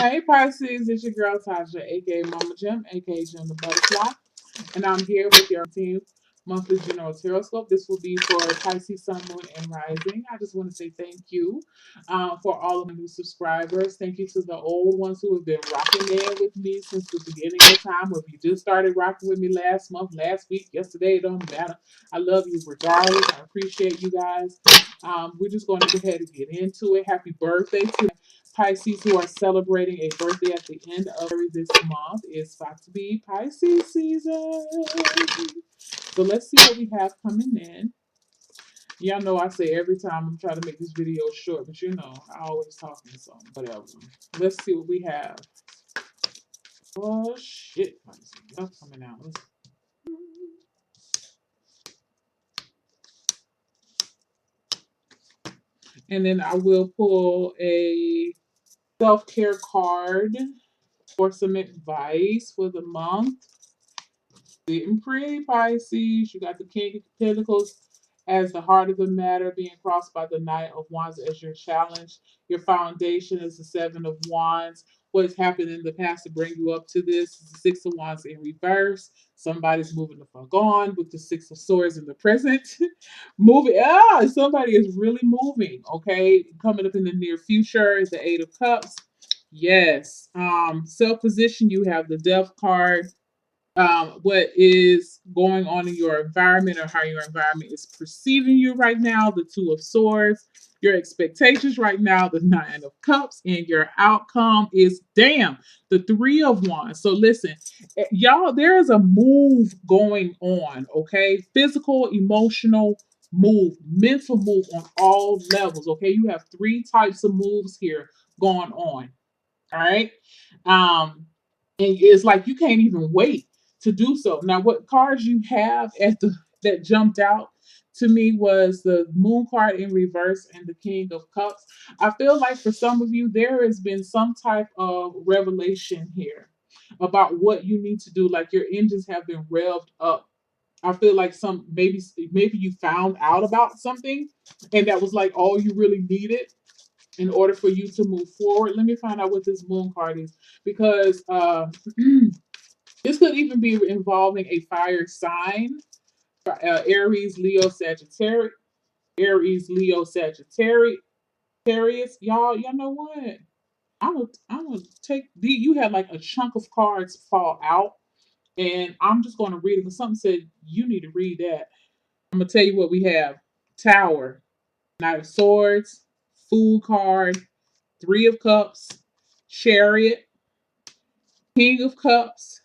Hey Pisces, it's your girl Tasha, aka Mama Jim, aka Jim the Butterfly, and I'm here with your team monthly general horoscope. This will be for Pisces, Sun, Moon, and Rising. I just want to say thank you for all of my new subscribers. Thank you to the old ones who have been rocking in with me since the beginning of time. Or if you just started rocking with me last month, last week, yesterday, it don't matter. I love you regardless. I appreciate you guys. We're just going to go ahead and get into it. Happy birthday to Pisces who are celebrating a birthday at the end of this month. It's about to be Pisces season. So let's see what we have coming in. Y'all know I say every time I'm trying to make this video short, but you know, I always talking something, whatever. Let's see what we have. Oh shit, Pisces. Y'all coming out. And then I will pull a self-care card for some advice for the month. Sitting pretty, Pisces. You got the King of Pentacles as the heart of the matter, being crossed by the Knight of Wands as your challenge. Your foundation is the Seven of Wands. What has happened in the past to bring you up to this is the Six of Wands in reverse. Somebody's moving the fuck on with the Six of Swords in the present. Moving. Somebody is really moving. Okay, coming up in the near future is the Eight of Cups. Yes. Self position. You have the Death card. What is going on in your environment or how your environment is perceiving you right now, the Two of Swords, your expectations right now, the Nine of Cups, and your outcome is damn, the Three of Wands. So listen, y'all, there is a move going on, okay? Physical, emotional move, mental move on all levels, okay? You have three types of moves here going on, all right? And it's like you can't even wait to do so. Now, what cards you have at the that jumped out to me was the Moon card in reverse and the King of Cups. I feel like for some of you, there has been some type of revelation here about what you need to do. Like your engines have been revved up. I feel like maybe you found out about something, and that was like all you really needed in order for you to move forward. Let me find out what this Moon card is because this could even be involving a fire sign, Aries, Leo, Sagittarius, Aries, Leo, Sagittarius. Y'all know what? I'm gonna take you had like a chunk of cards fall out, and I'm just gonna read it because something said you need to read that. I'm gonna tell you what we have: Tower, Knight of Swords, Fool card, Three of Cups, Chariot, King of Cups,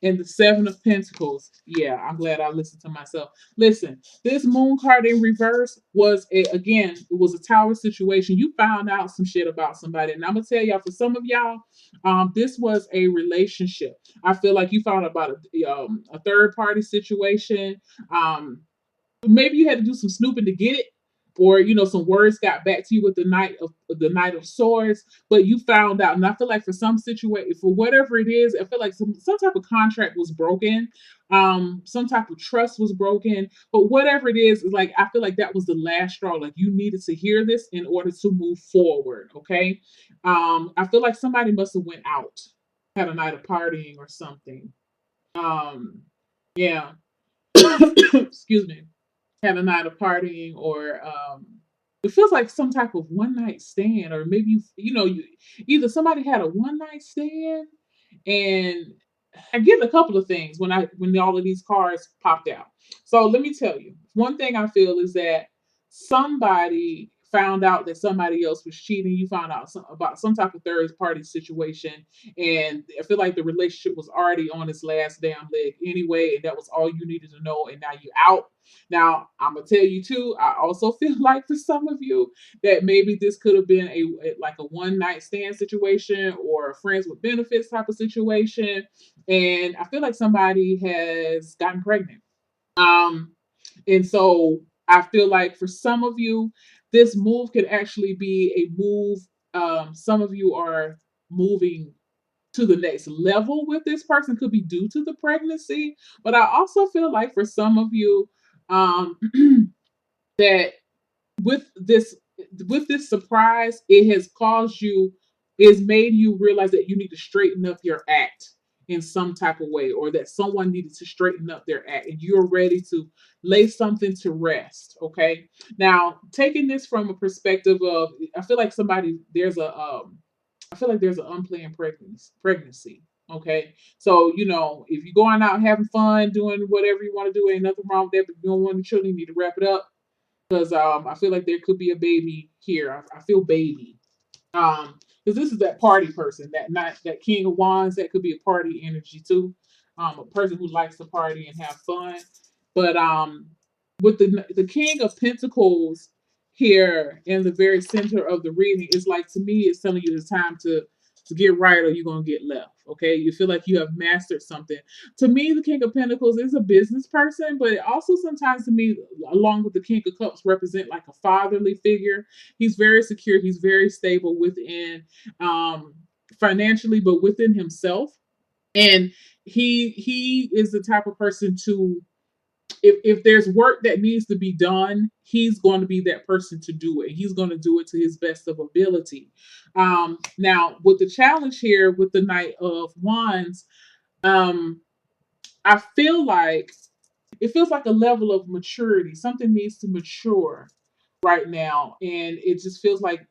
and the Seven of Pentacles. Yeah, I'm glad I listened to myself. Listen, this Moon card in reverse was it was a tower situation. You found out some shit about somebody, and I'm gonna tell y'all. For some of y'all, this was a relationship. I feel like you found out about a third party situation. Maybe you had to do some snooping to get it, or some words got back to you with the Knight of Swords, but you found out. And I feel like for some situation, for whatever it is, I feel like some type of contract was broken, some type of trust was broken, but whatever it is like I feel like that was the last straw. Like you needed to hear this in order to move forward. Okay, I feel like somebody must have went out, had a night of partying or something. Yeah. Excuse me. Had a night of partying, or it feels like some type of one night stand, or maybe you either somebody had a one night stand, and I get a couple of things when all of these cards popped out. So let me tell you, one thing I feel is that somebody found out that somebody else was cheating. You found out about some type of third party situation, and I feel like the relationship was already on its last damn leg anyway, and that was all you needed to know. And now you out. Now I'm gonna tell you too. I also feel like for some of you that maybe this could have been like a one night stand situation or a friends with benefits type of situation, and I feel like somebody has gotten pregnant. Um, and so I feel like for some of you, this move could actually be a move. Some of you are moving to the next level with this person, could be due to the pregnancy. But I also feel like for some of you, um, that with this with this surprise, it has caused you it's made you realize that you need to straighten up your act in some type of way, or that someone needed to straighten up their act, and you're ready to lay something to rest. Okay. Now, taking this from a perspective of, I feel like I feel like there's an unplanned pregnancy. Okay. So, if you're going out having fun, doing whatever you want to do, ain't nothing wrong with that. But if you don't want the children, you need to wrap it up, because I feel like there could be a baby here. I feel baby. Because this is that party person, that not that King of Wands, that could be a party energy too. A person who likes to party and have fun. But with the King of Pentacles here in the very center of the reading, is like, to me, it's telling you it's time to get right, or you're gonna get left. Okay, you feel like you have mastered something. To me, the King of Pentacles is a business person, but it also sometimes, to me, along with the King of Cups, represent like a fatherly figure. He's very secure. He's very stable within, financially, but within himself. And he is the type of person to, if there's work that needs to be done, he's going to be that person to do it. He's going to do it to his best of ability. Now, with the challenge here with the Knight of Wands, um, I feel like it feels like a level of maturity. Something needs to mature right now, and it just feels like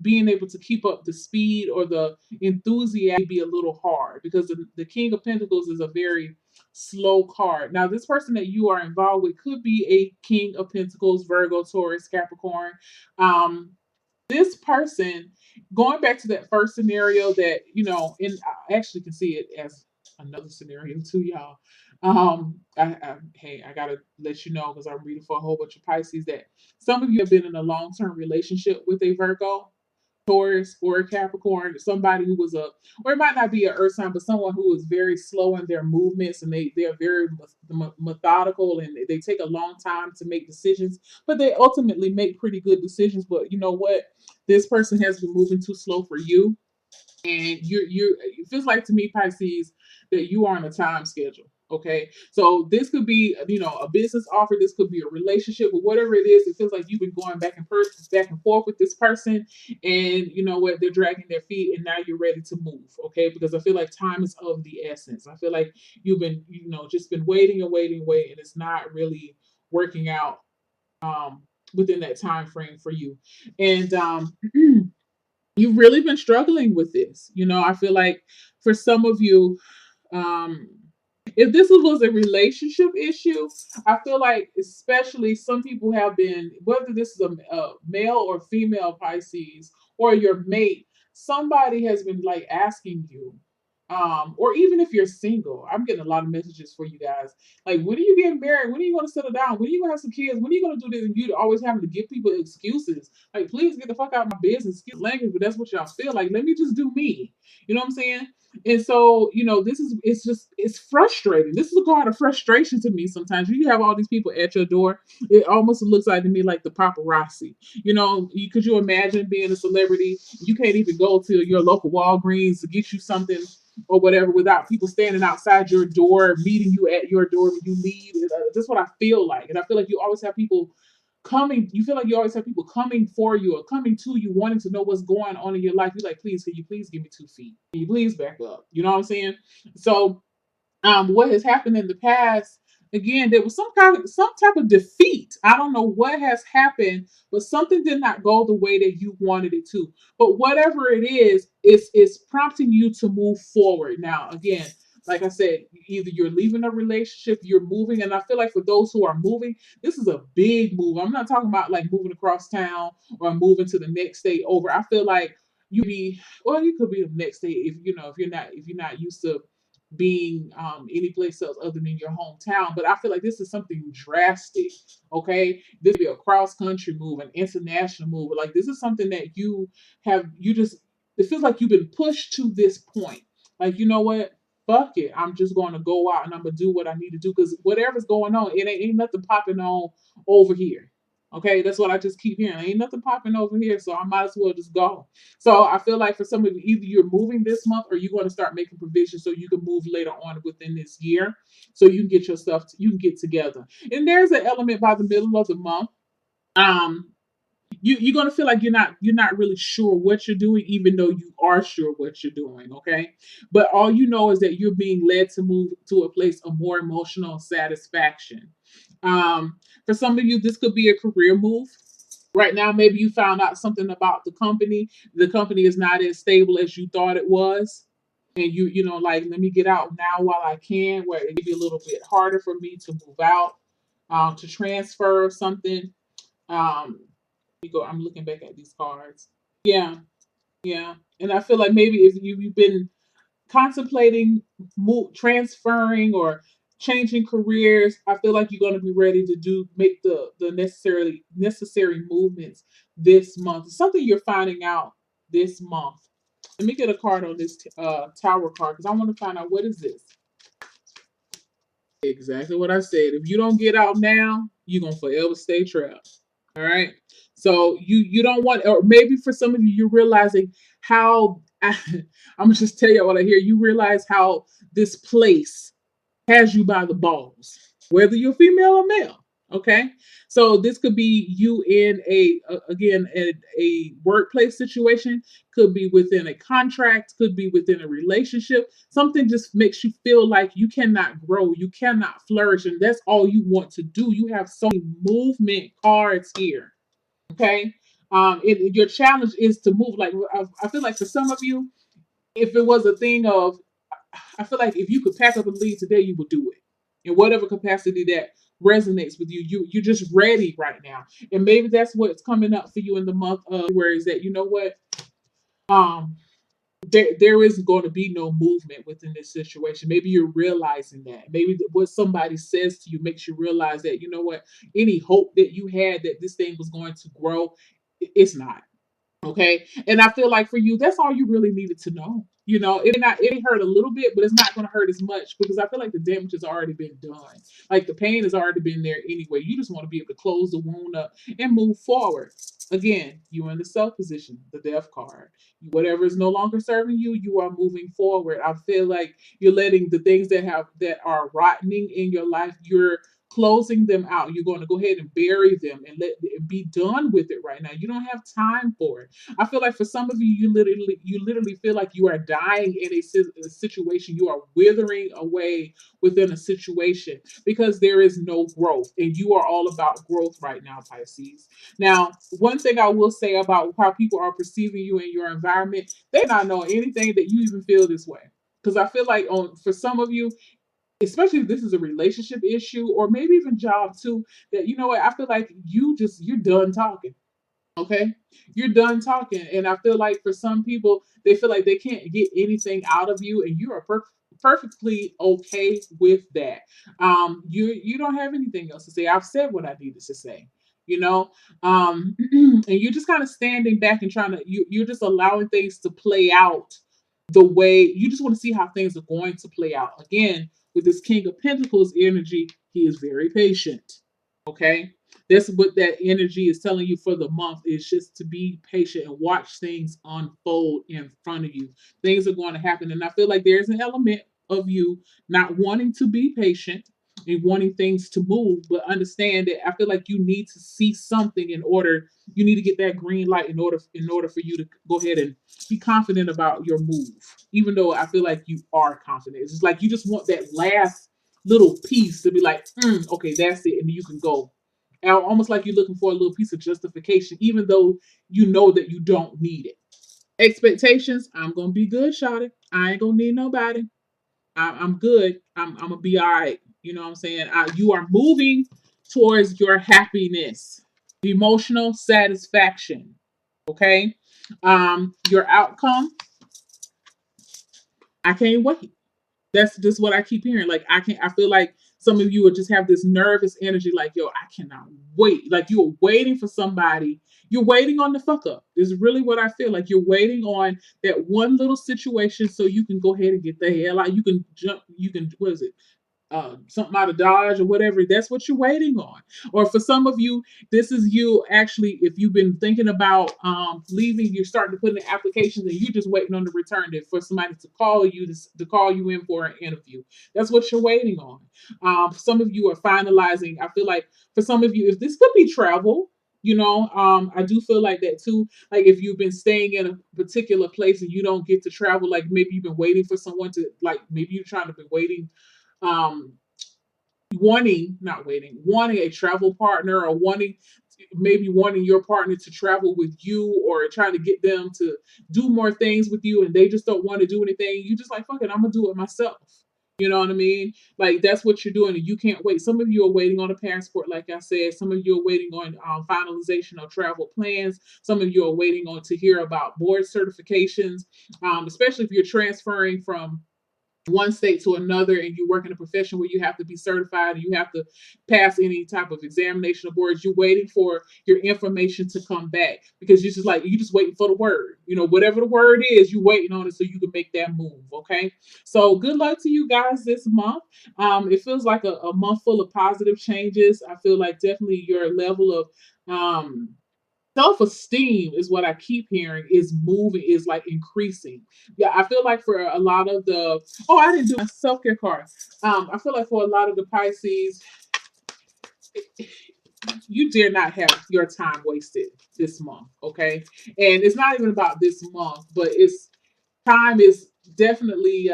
being able to keep up the speed or the enthusiasm be a little hard, because the King of Pentacles is a very slow card. Now, this person that you are involved with could be a King of Pentacles, Virgo, Taurus, Capricorn. Um, this person, going back to that first scenario, that, and I actually can see it as another scenario too, y'all. Hey, I gotta let you know, because I'm reading for a whole bunch of Pisces, that some of you have been in a long-term relationship with a Virgo, Taurus, or a Capricorn, somebody who was or it might not be an earth sign, but someone who is very slow in their movements, and they're very methodical, and they take a long time to make decisions, but they ultimately make pretty good decisions. But you know what? This person has been moving too slow for you, and it feels like, to me, Pisces, that you are on a time schedule. Okay, so this could be, a business offer, this could be a relationship, but whatever it is, it feels like you've been going back and forth with this person, and you know what, they're dragging their feet, and now you're ready to move. Okay, because I feel like time is of the essence. I feel like you've been, just been waiting and waiting and waiting, and it's not really working out, within that time frame for you. And you've really been struggling with this. I feel like for some of you, um, if this was a relationship issue, I feel like, especially, some people have been, whether this is a male or female Pisces, or your mate, somebody has been like asking you, or even if you're single, I'm getting a lot of messages for you guys. Like, when are you getting married? When are you going to settle down? When are you going to have some kids? When are you going to do this? And you always having to give people excuses. Like, please get the fuck out of my business. Excuse language, but that's what y'all feel like. Let me just do me. You know what I'm saying? And so, it's frustrating. This is a card of frustration to me sometimes. You have all these people at your door. It almost looks like to me like the paparazzi. Could you imagine being a celebrity? You can't even go to your local Walgreens to get you something or whatever without people standing outside your door, meeting you at your door when you leave. That's what I feel like. And I feel like you always have people coming. You feel like you always have people coming for you or coming to you, wanting to know what's going on in your life. You're like, please, can you please give me 2 feet? Can you please back up? You know what I'm saying? So, what has happened in the past, again, there was some type of defeat. I don't know what has happened, but something did not go the way that you wanted it to. But whatever it is, it's prompting you to move forward. Now, again, like I said, either you're leaving a relationship, you're moving, and I feel like for those who are moving, this is a big move. I'm not talking about like moving across town or moving to the next state over. I feel like you could be the next state, if you're not used to being, any place else other than your hometown. But I feel like this is something drastic. Okay, this could be a cross country move, an international move. Like, this is something that you just, it feels like you've been pushed to this point. Like, you know what? Fuck it. I'm just going to go out and I'm gonna do what I need to do, because whatever's going on, it ain't nothing popping on over here. Okay, that's what I just keep hearing. Ain't nothing popping over here, so I might as well just go. So I feel like for some of you, either you're moving this month, or you're going to start making provisions so you can move later on within this year, so you can get your stuff, you can get together. And there's an element by the middle of the month. Um, you're gonna feel like you're not really sure what you're doing, even though you are sure what you're doing. Okay, but all you know is that you're being led to move to a place of more emotional satisfaction. For some of you, this could be a career move. Right now, maybe you found out something about the company. The company is not as stable as you thought it was. And you know, like, let me get out now while I can, where it may be a little bit harder for me to move out, to transfer or something. You go, I'm looking back at these cards. Yeah, yeah. And I feel like maybe if you've been contemplating transferring or changing careers, I feel like you're going to be ready to make the necessary movements this month. It's something you're finding out this month. Let me get a card on this tower card because I want to find out what is this. Exactly what I said. If you don't get out now, you're gonna forever stay trapped. All right. So you don't want, or maybe for some of you, you're realizing how I'm gonna just tell you what I hear. You realize how this place has you by the balls, whether you're female or male. Okay, so this could be you in a workplace situation, could be within a contract, could be within a relationship. Something just makes you feel like you cannot grow, you cannot flourish, and that's all you want to do. You have so many movement cards here. Okay, your challenge is to move. Like I feel like for some of you, if it was a thing of, I feel like if you could pack up and leave today, you would do it in whatever capacity that resonates with you. You're just ready right now, and maybe that's what's coming up for you in the month of February. Is that, you know what? Um, there is going to be no movement within this situation. Maybe you're realizing that. Maybe what somebody says to you makes you realize that, you know what? Any hope that you had that this thing was going to grow, it's not. Okay. And I feel like for you, that's all you really needed to know. You know, it hurt a little bit, but it's not going to hurt as much because I feel like the damage has already been done. Like the pain has already been there anyway. You just want to be able to close the wound up and move forward. Again, you're in the self position, the death card. Whatever is no longer serving you, you are moving forward. I feel like you're letting the things that are rotting in your life, you're closing them out. You're going to go ahead and bury them and be done with it right now. You don't have time for it. I feel like for some of you, you literally feel like you are dying in a situation. You are withering away within a situation because there is no growth, and you are all about growth right now, Pisces. Now, one thing I will say about how people are perceiving you in your environment, they not know anything that you even feel this way. Because I feel like for some of you, especially if this is a relationship issue or maybe even job too, that, you know what, I feel like you're done talking. Okay, you're done talking, and I feel like for some people, they feel like they can't get anything out of you, and you are perfectly okay with that. You don't have anything else to say. I've said what I needed to say. You know, and you're just kind of standing back and trying to you're just allowing things to play out the way you just want to see how things are going to play out. Again, with this King of Pentacles energy, he is very patient. Okay, that's what that energy is telling you for the month, is just to be patient and watch things unfold in front of you. Things are going to happen. And I feel like there's an element of you not wanting to be patient and wanting things to move, but understand that I feel like you need to see something in order, you need to get that green light in order for you to go ahead and be confident about your move. Even though I feel like you are confident. It's just like you just want that last little piece to be like, okay, that's it, and you can go. And almost like you're looking for a little piece of justification, even though you know that you don't need it. Expectations, I'm gonna be good, Shawty. I ain't gonna need nobody. I'm good. I'm gonna be all right. You know what I'm saying? You are moving towards your happiness, emotional satisfaction. Okay. Your outcome, I can't wait. That's just what I keep hearing. Like I feel like some of you would just have this nervous energy, like, yo, I cannot wait. Like you're waiting for somebody. You're waiting on the fuck up. Is really what I feel like. You're waiting on that one little situation so you can go ahead and get the hell out. You can jump, you can, what is it? Something out of Dodge or whatever. That's what you're waiting on. Or for some of you, this is you actually, if you've been thinking about leaving, you're starting to put in applications and you're just waiting on the return date for somebody to call you to call you in for an interview. That's what you're waiting on. Some of you are finalizing. I feel like for some of you, if this could be travel. I do feel like that too. Like if you've been staying in a particular place and you don't get to travel, like maybe you've been waiting for someone to, like maybe you're trying to be waiting, um wanting a travel partner, or wanting your partner to travel with you, or trying to get them to do more things with you, and they just don't want to do anything. You just like, fuck it, I'm gonna do it myself. You know what I mean? Like that's what you're doing, and you can't wait. Some of you are waiting on a passport, like I said. Some of you are waiting on finalization of travel plans. Some of you are waiting on to hear about board certifications, especially if you're transferring from one state to another and you work in a profession where you have to be certified and you have to pass any type of examination of boards. You're waiting for your information to come back because you just waiting for the word. Whatever the word is, you waiting on it so you can make that move. Okay. So good luck to you guys this month. It feels like a month full of positive changes. I feel like definitely your level of self-esteem is what I keep hearing is moving, is like increasing. Yeah, I feel like for a lot of the I didn't do my self-care card. I feel like for a lot of the Pisces, you dare not have your time wasted this month, okay? And it's not even about this month, but it's time is definitely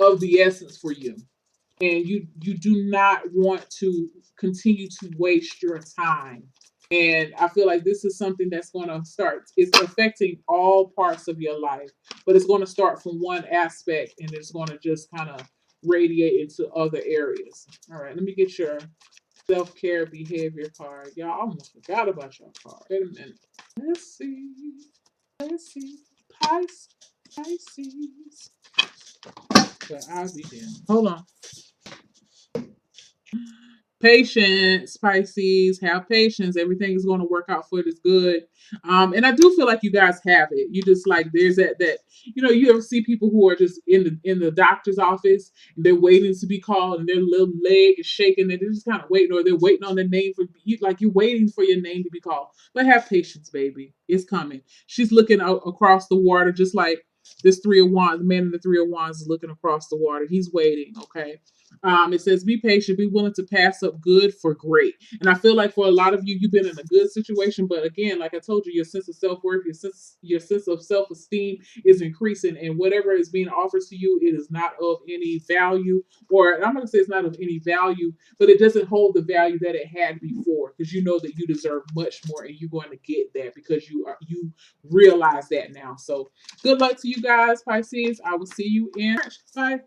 of the essence for you, and you do not want to continue to waste your time. And I feel like this is something that's going to start, it's affecting all parts of your life, but it's going to start from one aspect and it's going to just kind of radiate into other areas. All right, let me get your self-care behavior card. Y'all, I almost forgot about your card. Wait a minute. Let's see. Let's see. Pisces. But I'll be there. Hold on. Patience, Pisces, have patience. Everything is going to work out for this good. And I do feel like you guys have it. You just like there's that you ever see people who are just in the doctor's office and they're waiting to be called and their little leg is shaking and they're just kind of waiting, or they're waiting on the name for you, like you're waiting for your name to be called. But have patience, baby. It's coming. She's looking out across the water, just like this Three of Wands, the man in the Three of Wands is looking across the water. He's waiting, okay? It says, be patient, be willing to pass up good for great. And I feel like for a lot of you, you've been in a good situation. But again, like I told you, your sense of self-worth, your sense of self-esteem is increasing. And whatever is being offered to you, it is not of any value. Or I'm going to say it's not of any value, but it doesn't hold the value that it had before, because you know that you deserve much more and you're going to get that because you realize that now. So good luck to you guys, Pisces. I will see you in March. Bye.